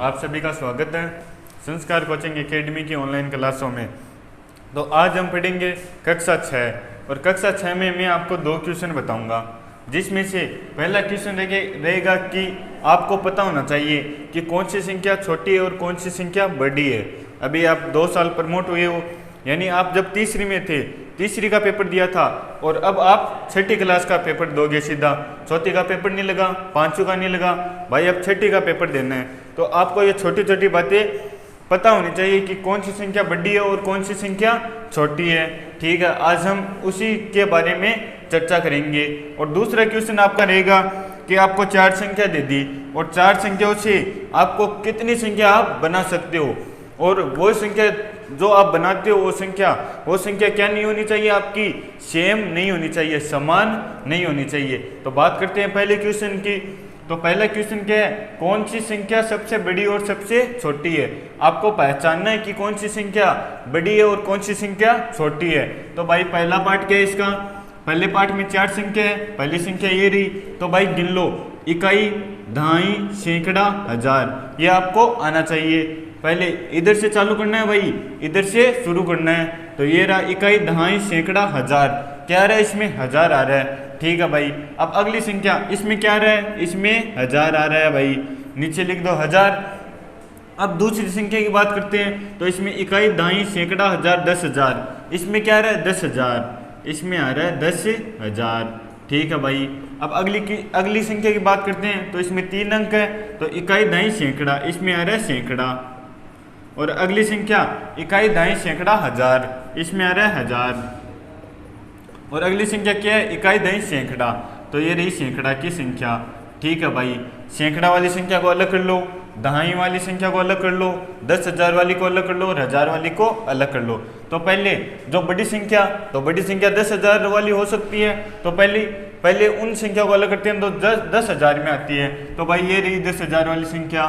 आप सभी का स्वागत है संस्कार कोचिंग एकेडमी की ऑनलाइन क्लासों में। तो आज हम पढ़ेंगे कक्षा 6 और कक्षा 6 में मैं आपको 2 क्वेश्चन बताऊंगा, जिसमें से पहला क्वेश्चन रहेगा कि आपको पता होना चाहिए कि कौन सी संख्या छोटी है और कौन सी संख्या बड़ी है। अभी आप 2 साल प्रमोट हुए हो, यानी आप जब तीसरी में थे, तीसरी का पेपर दिया था और अब आप छठी क्लास का पेपर दोगे सीधा। चौथी का पेपर नहीं लगा, पांचवी का नहीं लगा, भाई अब छठी का पेपर देना है। तो आपको ये छोटी छोटी बातें पता होनी चाहिए कि कौन सी संख्या बड़ी है और कौन सी संख्या छोटी है। ठीक है, आज हम उसी के बारे में चर्चा करेंगे। और दूसरा क्वेश्चन आपका रहेगा कि आपको 4 संख्या दे दी और 4 संख्याओं से आपको कितनी संख्या आप बना सकते हो, और वो संख्या जो आप बनाते हो वो संख्या क्या नहीं होनी चाहिए, आपकी सेम नहीं होनी चाहिए, समान नहीं होनी चाहिए। तो बात करते हैं पहले क्वेश्चन की। तो पहला क्वेश्चन क्या है, कौन सी संख्या सबसे बड़ी और सबसे छोटी है। आपको पहचानना है कि कौन सी संख्या बड़ी है और कौन सी संख्या छोटी है। तो भाई पहला पार्ट क्या है इसका, पहले पार्ट में 4 संख्या है, पहली संख्या ये रही। तो भाई गिन लो, इकाई, दहाई, सैकड़ा, हजार, ये आपको आना चाहिए। पहले इधर से चालू करना है भाई, इधर से शुरू करना है। तो ये रहा इकाई, दहाई, सैकड़ा, हजार, क्या रहा है इसमें, हजार आ रहा है। ठीक है भाई, अब अगली संख्या, इसमें क्या रहा है, इसमें हजार आ रहा है भाई, नीचे लिख दो हजार। अब दूसरी संख्या की बात करते हैं। तो इसमें इकाई, दहाई, सैकड़ा, हजार, 10,000, इसमें क्या रहा है 10,000, इसमें आ रहा है 10,000। ठीक है भाई, अब अगली संख्या की बात करते हैं। तो इसमें 3 अंक है, तो इकाई, दहाई, सैकड़ा, इसमें आ रहा है सैकड़ा। और अगली संख्या इकाई, दहाई, सैकड़ा, हजार, इसमें आ रहा है हजार। और अगली संख्या क्या है, इकाई, दहाई, सैकड़ा, तो ये रही सैकड़ा की संख्या। ठीक है भाई, सैकड़ा वाली संख्या को अलग कर लो, दहाई वाली संख्या को अलग कर लो, 10,000 वाली को अलग कर लो और हजार वाली को अलग कर लो। तो पहले जो बड़ी संख्या, तो बड़ी संख्या 10,000 वाली हो सकती है। तो पहले उन संख्या को अलग करते हैं तो 10,000 में आती है। तो भाई ये रही 10,000 वाली संख्या,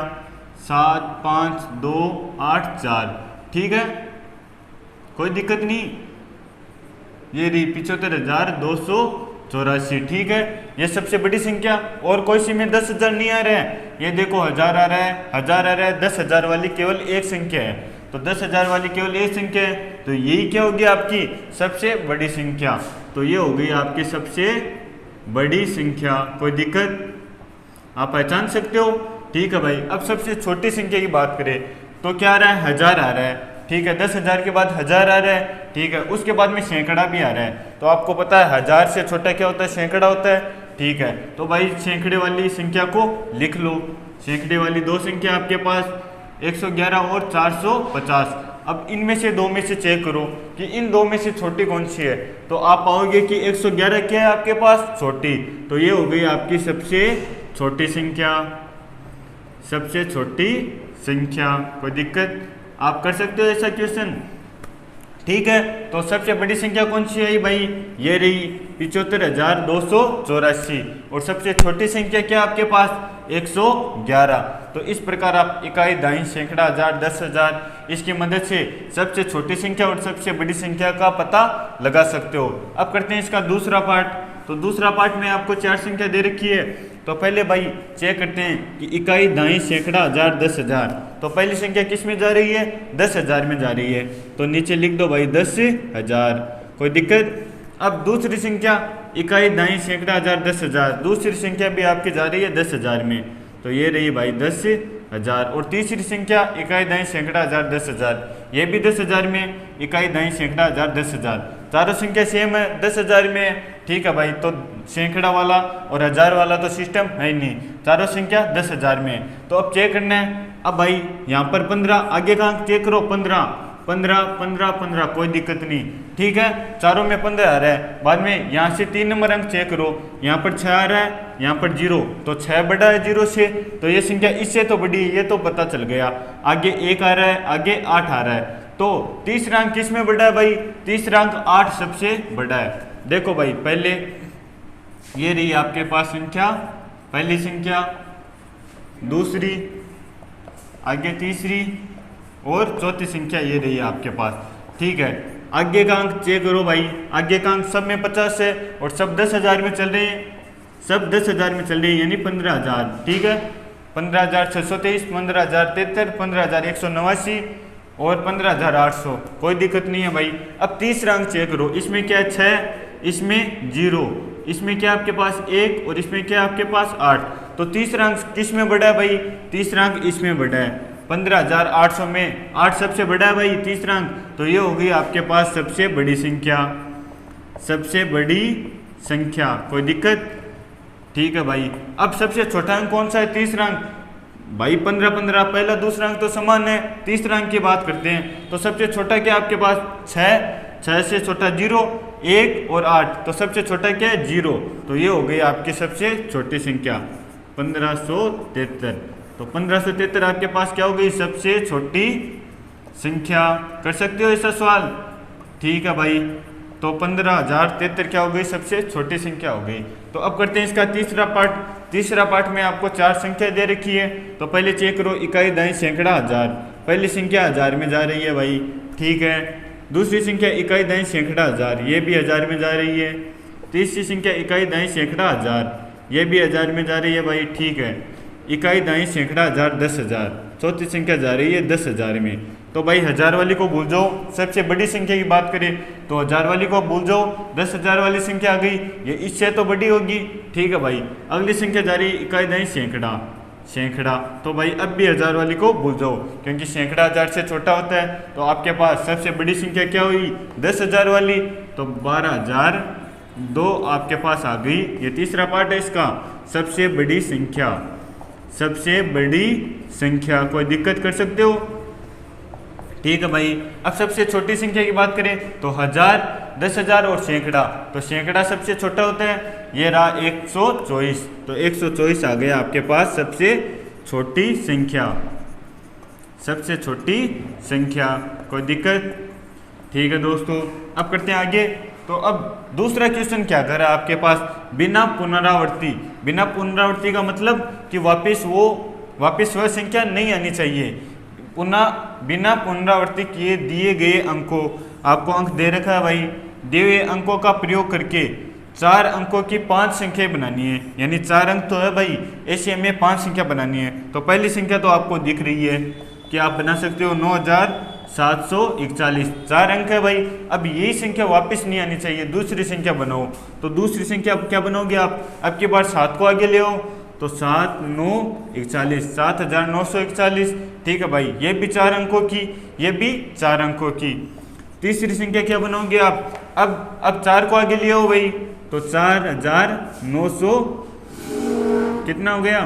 7, 5, 2, 8, 4। ठीक है, कोई दिक्कत नहीं। ये रही 75,284। ठीक है, ये सबसे बड़ी संख्या। और कोई सी में 10,000 नहीं आ रहा है, ये देखो हजार आ रहा है, हजार आ रहा है। 10,000 वाली केवल एक संख्या है, तो 10,000 वाली केवल एक संख्या है, तो यही क्या होगी आपकी सबसे बड़ी संख्या। तो ये हो गई आपकी सबसे बड़ी संख्या। कोई दिक्कत, आप पहचान सकते हो। ठीक है भाई, अब सबसे छोटी संख्या की बात करें तो क्या आ रहा है, हजार आ रहा है। ठीक है, 10,000 के बाद हजार आ रहा है। ठीक है, उसके बाद में सैकड़ा भी आ रहा है। तो आपको पता है हजार से छोटा क्या होता है, सैकड़ा होता है। ठीक है, तो भाई सैकड़े वाली संख्या को लिख लो। सैकड़े वाली 2 संख्या आपके पास, 111 और 450। अब इनमें से 2 में से चेक करो कि इन 2 में से छोटी कौन सी है। तो आप पाओगे कि 111 क्या है आपके पास, छोटी। तो ये हो गई आपकी सबसे छोटी संख्या, सबसे छोटी संख्या। कोई दिक्कत, आप कर सकते हो ऐसा क्वेश्चन। ठीक है, तो सबसे बड़ी संख्या कौन सी है भाई, ये रही 75,284। और सबसे छोटी संख्या क्या आपके पास, 111। तो इस प्रकार आप इकाई, दहाई, सैकड़ा, हजार, 10,000, इसकी मदद से सबसे छोटी संख्या और सबसे बड़ी संख्या का पता लगा सकते हो। अब करते हैं इसका दूसरा पार्ट। तो दूसरा पार्ट में आपको 4 संख्या दे रखी है। तो पहले भाई चेक करते हैं कि इकाई, दहाई, सैकड़ा, हजार, 10,000। तो पहली संख्या किस में जा रही है, 10,000 में जा रही है। तो नीचे लिख दो भाई 10,000। कोई दिक्कत। अब दूसरी संख्या इकाई, दहाई, सैकड़ा, हजार, 10,000, दूसरी संख्या भी आपकी जा रही है 10,000 में। तो ये रही भाई 10,000। और तीसरी संख्या इकाई, दहाई, सैकड़ा, हजार, 10,000, ये भी 10,000 में, इकाई, दहाई, सैकड़ा, हजार, 10,000। चारों संख्या सेम है, 10,000 में। ठीक है भाई, तो सैकड़ा वाला और हजार वाला तो सिस्टम है ही नहीं, चारों संख्या 10,000 में। तो अब चेक करना है। अब भाई यहाँ पर 15, आगे का अंक चेक करो, 15, 15, 15, 15, कोई दिक्कत नहीं। ठीक है, चारों में 15 आ रहा है। बाद में यहाँ से 3 नंबर अंक चेक करो, यहाँ पर 6 आ रहा है, यहाँ पर 0, तो 6 बड़ा है 0 से, तो ये संख्या इससे तो बड़ी है, ये तो पता चल गया। आगे 1 आ रहा है, आगे 8 आ रहा है। तो तीसरा अंक किस में बड़ा है भाई, तीसरा अंक 8 सबसे बड़ा है। देखो भाई, पहले ये रही आपके पास संख्या, पहली संख्या, दूसरी, आगे तीसरी और चौथी संख्या ये रही आपके पास। ठीक है, आगे का अंक चेक करो भाई, आगे का अंक सब में 50 है और सब 10,000 में चल रहे हैं, सब 10,000 में चल रही है, यानी 15,000। ठीक है, 15,623, 15,073, 15,189 और 15,800। कोई दिक्कत नहीं है भाई। अब तीसरा अंक चेक करो, इसमें क्या है 6, इसमें 0, इसमें क्या आपके पास 1 और इसमें क्या आपके पास 8। तो तीसरा अंक किस में बड़ा है भाई? तीसरा अंक इसमें बड़ा है। 15,800 में 8 सबसे बड़ा है भाई तीसरा अंक, तो ये हो गई आपके पास सबसे बड़ी संख्या, सबसे बड़ी संख्या। कोई दिक्कत? ठीक है भाई। अब सबसे छोटा अंक कौन सा है? तीसरा अंक भाई 15 15, पहला दूसरा अंक तो समान है, तीसरा अंक की बात करते हैं। तो सबसे छोटा क्या आपके पास 6, 6 से छोटा 0, 1 और 8, तो सबसे छोटा क्या है 0। तो ये हो गई आपकी सबसे छोटी संख्या 1573। तो 1573 आपके पास क्या हो गई? सबसे छोटी संख्या। कर सकते हो ऐसा सवाल? ठीक है भाई। तो 15,073 क्या हो गई? सबसे छोटी संख्या हो गई। तो अब करते हैं इसका तीसरा पार्ट। तीसरा पार्ट में आपको 4 संख्या दे रखी है, तो पहले चेक करो, इकाई, दहाई, सैकड़ा, हजार। पहली संख्या हजार में जा रही है भाई, ठीक है। दूसरी संख्या इकाई, दहाई, सैकड़ा, हजार, ये भी हजार में जा रही है। तीसरी संख्या इकाई, दहाई, सैकड़ा, हजार, ये भी हजार में जा रही है भाई, ठीक है। इकाई, दहाई, सैकड़ा, हजार, 10,000। चौथी संख्या जा रही है 10,000 में। तो भाई हजार वाली को भूल जाओ, सबसे बड़ी संख्या की बात करें तो हजार वाली को भूल जाओ, 10,000 वाली संख्या आ गई, ये इससे तो बड़ी होगी, ठीक है भाई। अगली संख्या जा रही है इकाई, दहाई, सैकड़ा, सैकड़ा, तो भाई अब भी हजार वाली को भूल जाओ, क्योंकि सैकड़ा हजार से छोटा होता है। तो आपके पास सबसे बड़ी संख्या क्या हुई? 10,000 वाली, तो 12,002 आपके पास आ गई। ये तीसरा पार्ट है इसका, सबसे बड़ी संख्या, सबसे बड़ी संख्या। कोई दिक्कत कर सकते हो? ठीक है भाई। अब सबसे छोटी संख्या की बात करें तो हजार, 10,000 और सैकड़ा, तो सैकड़ा सबसे छोटा होता है, ये रहा 124। तो 124 आ गया आपके पास सबसे छोटी संख्या, सबसे छोटी संख्या। कोई दिक्कत? ठीक है दोस्तों। अब करते हैं आगे। तो अब दूसरा क्वेश्चन क्या कर रहा है आपके पास? बिना पुनरावृत्ति। बिना पुनरावृत्ति का मतलब कि वापस वह संख्या नहीं आनी चाहिए। बिना पुनरावृत्ति किए दिए गए अंकों, आपको अंक दे रखा है भाई, दिए हुए अंकों का प्रयोग करके 4 अंकों की 5 संख्या बनानी है। यानी 4 अंक तो है भाई, ऐसे हमें 5 संख्या बनानी है। तो पहली संख्या तो आपको दिख रही है कि आप बना सकते हो 9,741, 4 अंक है भाई। अब यही संख्या वापस नहीं आनी चाहिए, दूसरी संख्या बनाओ। तो दूसरी संख्या क्या बनाओगे आप? अब की बार 7 को आगे ले आओ, तो 7 9 41, 7,941, ठीक है भाई। ये भी 4 अंकों की, ये भी 4 अंकों की। तीसरी संख्या क्या बनाओगे आप? अब 4 को आगे ले आओ भाई, तो 4,900 कितना हो गया?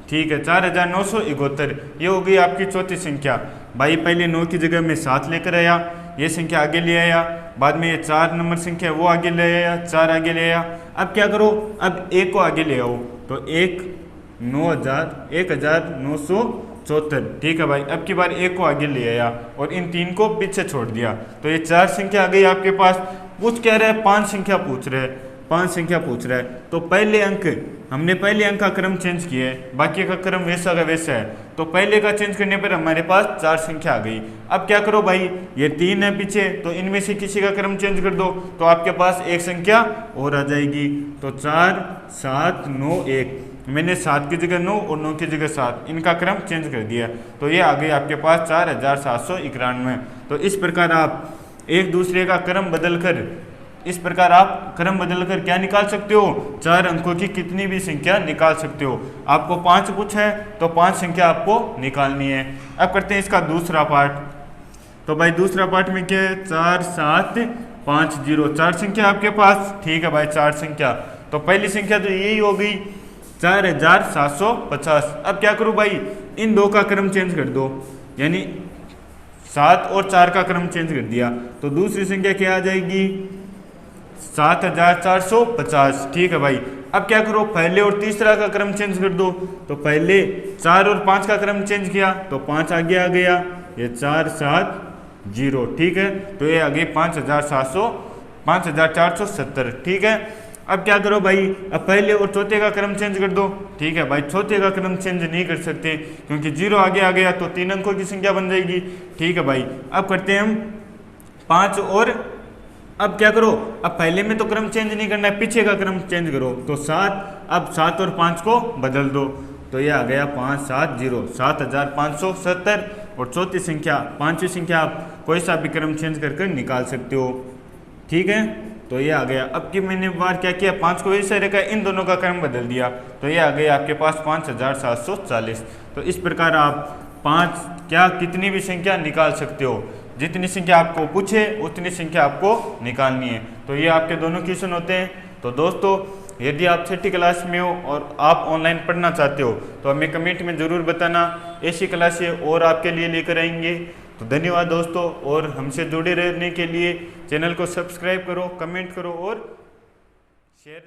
ठीक है, 4,971, ये हो गई आपकी चौथी संख्या भाई। पहले 9 की जगह में 7 लेकर आया, ये संख्या आगे ले आया, बाद में ये 4 नंबर संख्या वो आगे ले आया, 4 आगे ले आया। अब क्या करो? अब 1 को आगे ले आओ, तो 1,974, ठीक है भाई। अब की बार 1 को आगे ले आया और इन 3 को पीछे छोड़ दिया, तो ये 4 संख्या आ गई आपके पास। पूछ क्या रहा है? 5 संख्या पूछ रहा है, 5 संख्या पूछ रहा है। तो पहले अंक, हमने पहले अंक का क्रम चेंज किया है, बाकी का क्रम वैसा का वैसा है। तो पहले का चेंज करने पर हमारे पास 4 संख्या आ गई। अब क्या करो भाई, ये 3 है पीछे, तो इनमें से किसी का क्रम चेंज कर दो, तो आपके पास 1 संख्या और आ जाएगी। तो 4 7 9 1, मैंने 7 की जगह 9 और 9 की जगह 7, इनका क्रम चेंज कर दिया, तो ये आ गई आपके पास 4,791। तो इस प्रकार आप एक दूसरे का क्रम बदलकर, इस प्रकार आप क्रम बदलकर क्या निकाल सकते हो? 4 अंकों की कितनी भी संख्या निकाल सकते हो। आपको 5 पूछा है तो 5 संख्या आपको निकालनी है। अब करते हैं इसका दूसरा पार्ट। तो भाई दूसरा पार्ट में क्या है? 4 7 5 0, 4 संख्या आपके पास, ठीक है भाई, 4 संख्या। तो पहली संख्या तो यही हो गई 4,750। अब क्या करूँ भाई? इन 2 का क्रम चेंज कर दो, यानी 7 और 4 का क्रम चेंज कर दिया, तो दूसरी संख्या क्या आ जाएगी? 7,450, ठीक है भाई। अब क्या करो? पहले और तीसरा का क्रम चेंज कर दो, तो पहले 4 और 5 का क्रम चेंज किया, तो 5 आगे आ गया, ये 4,7,0, ठीक है। तो ये आ गई 5,470, ठीक है। अब क्या करो भाई? अब पहले और चौथे का क्रम चेंज कर दो, ठीक है भाई। चौथे का क्रम चेंज नहीं कर सकते क्योंकि 0 आगे आ गया, तो 3 अंकों की संख्या बन जाएगी, ठीक है भाई। अब करते हैं हम 5 और, अब क्या करो? अब पहले में तो क्रम चेंज नहीं करना है, पीछे का क्रम चेंज करो, तो 7, अब 7 और 5 को बदल दो, तो ये आ गया 570 7570। और चौथी संख्या, पांचवी संख्या आप कोई सा भी क्रम चेंज करके निकाल सकते हो। ठीक है, तो ये आ गया। अब की मैंने बार क्या किया, 5 को ऐसे रखा, इन दोनों का क्रम बदल दिया, तो ये आ गया आपके पास 5740। तो इस प्रकार आप 5 क्या कितनी भी संख्या निकाल सकते हो, जितनी संख्या आपको पूछे उतनी संख्या आपको निकालनी है। तो ये आपके दोनों क्वेश्चन होते हैं। तो दोस्तों यदि आप 6ठी क्लास में हो और आप ऑनलाइन पढ़ना चाहते हो तो हमें कमेंट में ज़रूर बताना, ऐसी क्लासें और आपके लिए लेकर आएंगे। तो धन्यवाद दोस्तों, और हमसे जुड़े रहने के लिए चैनल को सब्सक्राइब करो, कमेंट करो और शेयर